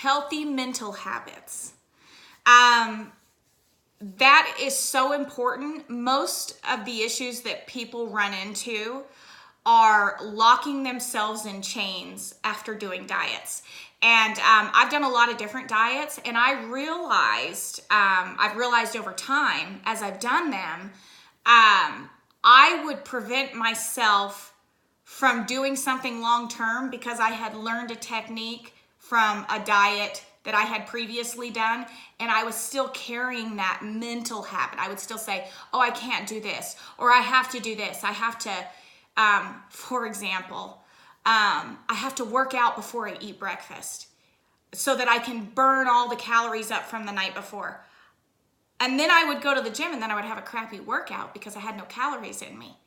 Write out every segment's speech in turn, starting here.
healthy mental habits. That is so important. Most of the issues that people run into are locking themselves in chains after doing diets. And I've done a lot of different diets, and I've realized over time as I've done them, I would prevent myself from doing something long term because I had learned a technique from a diet that I had previously done, and I was still carrying that mental habit. I would still say, oh, I can't do this, or I have to do this. I have to, for example, I have to work out before I eat breakfast so that I can burn all the calories up from the night before. And then I would go to the gym, and then I would have a crappy workout because I had no calories in me.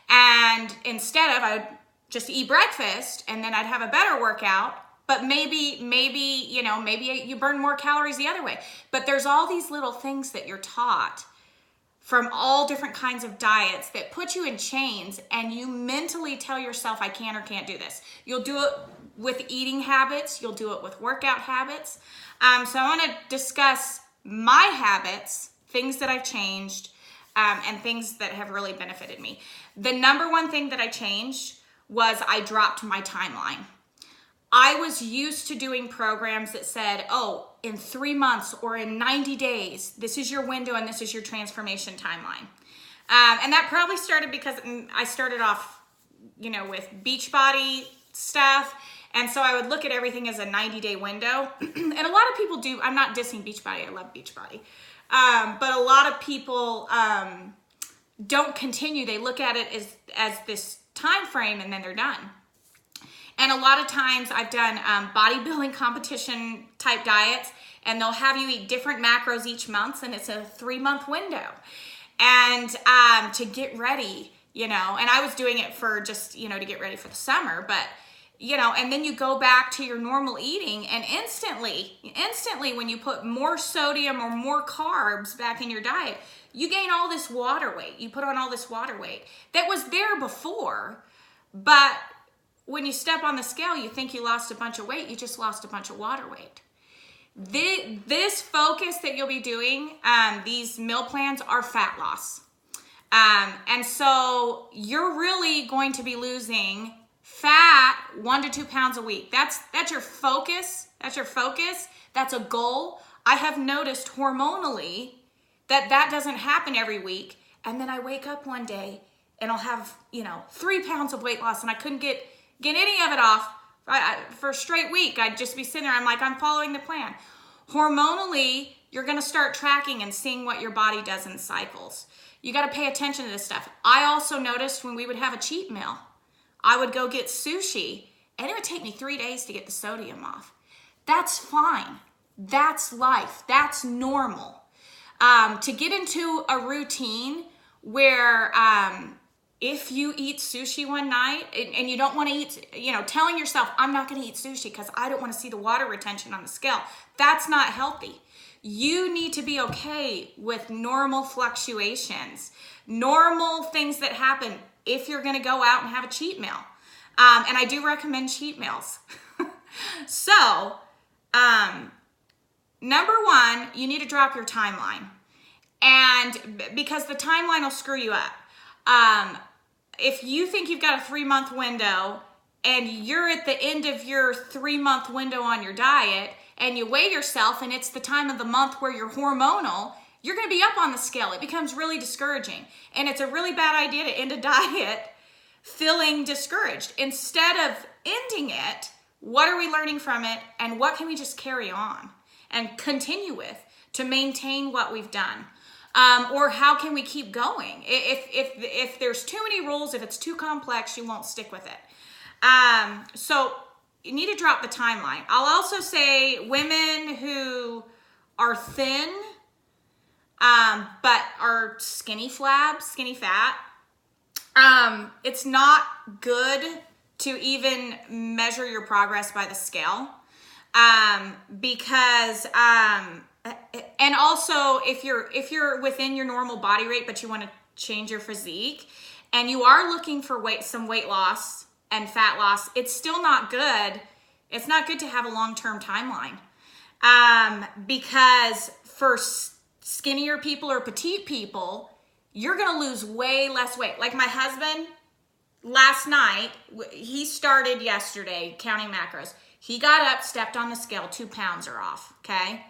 And instead of, I would just eat breakfast, and then I'd have a better workout. But maybe you burn more calories the other way. But there's all these little things that you're taught from all different kinds of diets that put you in chains, and you mentally tell yourself, I can or can't do this. You'll do it with eating habits. You'll do it with workout habits. So I want to discuss my habits, things that I've changed, and things that have really benefited me. The number one thing that I changed was I dropped my timeline. I was used to doing programs that said, oh, in 3 months or in 90 days, this is your window and this is your transformation timeline. And that probably started because I started off, with Beachbody stuff. And so I would look at everything as a 90-day window. And a lot of people do. I'm not dissing Beachbody. I love Beachbody. But a lot of people don't continue. They look at it as this time frame, and then they're done. And a lot of times I've done bodybuilding competition type diets, and they'll have you eat different macros each month, and it's a 3-month window. And to get ready, and I was doing it for just, to get ready for the summer, but, and then you go back to your normal eating, and instantly when you put more sodium or more carbs back in your diet, you gain all this water weight. You put on all this water weight that was there before, but when you step on the scale, you think you lost a bunch of weight. You just lost a bunch of water weight. This focus that you'll be doing, these meal plans are fat loss. And so you're really going to be losing fat 1 to 2 pounds a week. That's your focus. That's your focus. That's a goal. I have noticed hormonally that doesn't happen every week. And then I wake up one day and I'll have, 3 pounds of weight loss, and I couldn't get any of it off for a straight week. I'd just be sitting there. I'm following the plan. Hormonally, you're going to start tracking and seeing what your body does in cycles. You got to pay attention to this stuff. I also noticed when we would have a cheat meal, I would go get sushi, and it would take me 3 days to get the sodium off. That's fine. That's life. That's normal. To get into a routine where if you eat sushi one night and you don't want to eat, telling yourself, I'm not going to eat sushi because I don't want to see the water retention on the scale. That's not healthy. You need to be okay with normal fluctuations, normal things that happen if you're going to go out and have a cheat meal. And I do recommend cheat meals. So, number one, you need to drop your timeline. And because the timeline will screw you up. If you think you've got a 3-month window and you're at the end of your 3-month window on your diet and you weigh yourself and it's the time of the month where you're hormonal, you're going to be up on the scale. It becomes really discouraging. And it's a really bad idea to end a diet feeling discouraged. Instead of ending it, what are we learning from it, and what can we just carry on and continue with to maintain what we've done? Or how can we keep going? If there's too many rules, if it's too complex, you won't stick with it. So you need to drop the timeline. I'll also say women who are thin, but are skinny fat, it's not good to even measure your progress by the scale. Because and also if you're within your normal body weight but you want to change your physique and you are looking for some weight loss and fat loss, it's still not good. It's not good to have a long-term timeline. Because for skinnier people or petite people, you're going to lose way less weight. Like my husband last night, he started yesterday counting macros. He got up, stepped on the scale, 2 pounds are off, okay?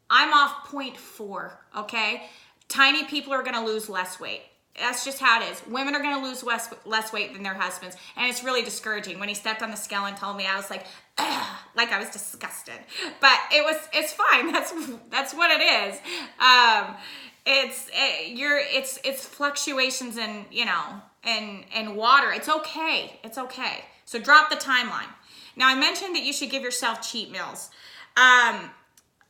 I'm off 0.4, okay? Tiny people are gonna lose less weight. That's just how it is. Women are gonna lose less weight than their husbands, and it's really discouraging. When he stepped on the scale and told me, I was like, ugh, like I was disgusted. But it's fine. That's what it is. It's fluctuations in, and water. It's okay. It's okay. So drop the timeline. Now I mentioned that you should give yourself cheat meals.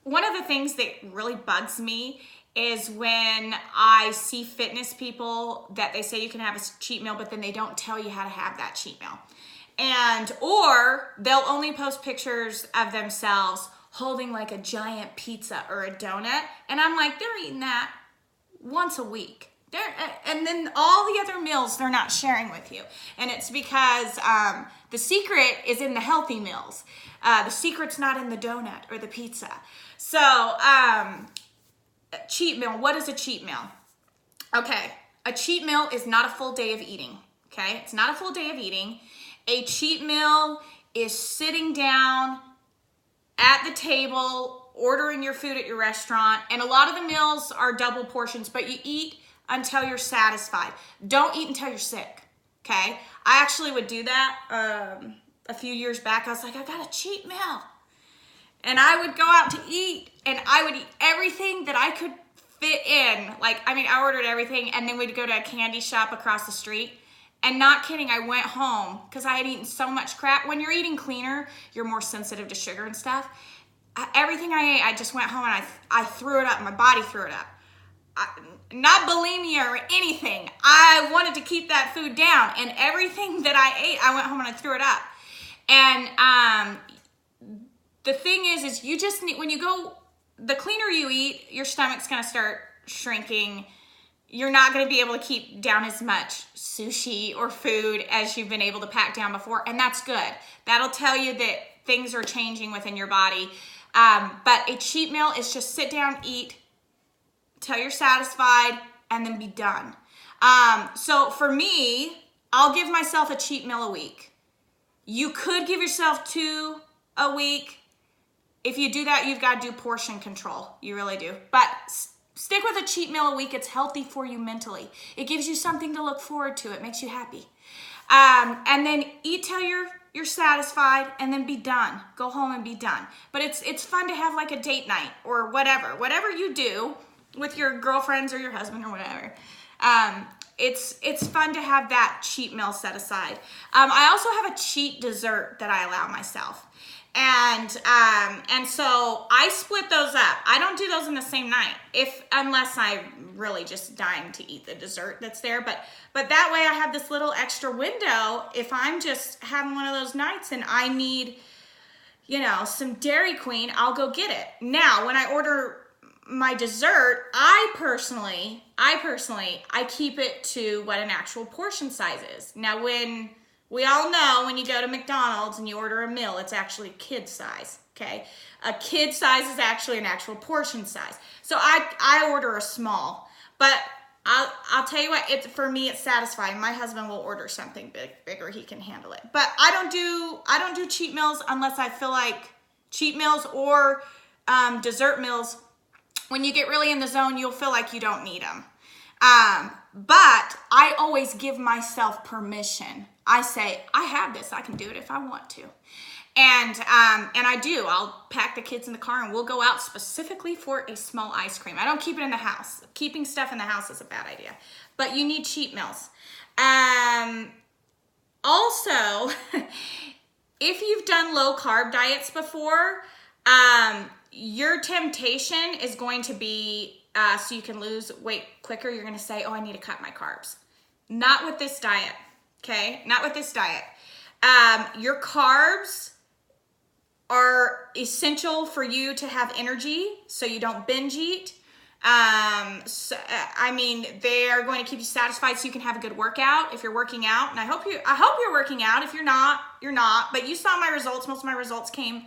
One of the things that really bugs me is when I see fitness people that they say you can have a cheat meal, but then they don't tell you how to have that cheat meal. Or they'll only post pictures of themselves holding like a giant pizza or a donut. And I'm like, they're eating that once a week. And then all the other meals they're not sharing with you. And it's because the secret is in the healthy meals. The secret's not in the donut or the pizza. So, cheat meal. What is a cheat meal? Okay, a cheat meal is not a full day of eating. Okay, it's not a full day of eating. A cheat meal is sitting down at the table, ordering your food at your restaurant, and a lot of the meals are double portions, but you eat until you're satisfied. Don't eat until you're sick, okay? I actually would do that a few years back. I was like, I got a cheat meal. And I would go out to eat, and I would eat everything that I could fit in. I ordered everything, and then we'd go to a candy shop across the street. And not kidding, I went home because I had eaten so much crap. When you're eating cleaner, you're more sensitive to sugar and stuff. Everything I ate, I just went home and I threw it up. My body threw it up. Not bulimia or anything. I wanted to keep that food down, and everything that I ate, I went home and I threw it up. And the thing is you just need, when you go, the cleaner you eat, your stomach's gonna start shrinking. You're not gonna be able to keep down as much sushi or food as you've been able to pack down before, and that's good. That'll tell you that things are changing within your body. But a cheat meal is just sit down, eat, till you're satisfied, and then be done. So for me, I'll give myself a cheat meal a week. You could give yourself 2 a week. If you do that, you've got to do portion control. You really do. But stick with a cheat meal a week. It's healthy for you mentally. It gives you something to look forward to. It makes you happy. And then eat till you're satisfied, and then be done. Go home and be done. But it's fun to have like a date night or whatever you do with your girlfriends or your husband or whatever. It's fun to have that cheat meal set aside. I also have a cheat dessert that I allow myself. And so I split those up. I don't do those in the same night, unless I'm really just dying to eat the dessert that's there. But that way I have this little extra window. If I'm just having one of those nights and I need, some Dairy Queen, I'll go get it. Now, when I order my dessert, I personally, I keep it to what an actual portion size is. Now, we all know when you go to McDonald's and you order a meal, it's actually kid size, okay? A kid size is actually an actual portion size. So I order a small, but I'll tell you what, for me, it's satisfying. My husband will order something bigger. He can handle it. But I don't do cheat meals unless I feel like cheat meals or dessert meals. When you get really in the zone, you'll feel like you don't need them. But I always give myself permission. I say, I have this. I can do it if I want to. And I do. I'll pack the kids in the car and we'll go out specifically for a small ice cream. I don't keep it in the house. Keeping stuff in the house is a bad idea. But you need cheat meals. Also, if you've done low carb diets before, your temptation is going to be, so you can lose weight quicker, you're going to say, oh, I need to cut my carbs. Not with this diet, okay? Not with this diet. Your carbs are essential for you to have energy so you don't binge eat. They are going to keep you satisfied so you can have a good workout if you're working out. And I hope you're working out. If you're not, you're not. But you saw my results. Most of my results came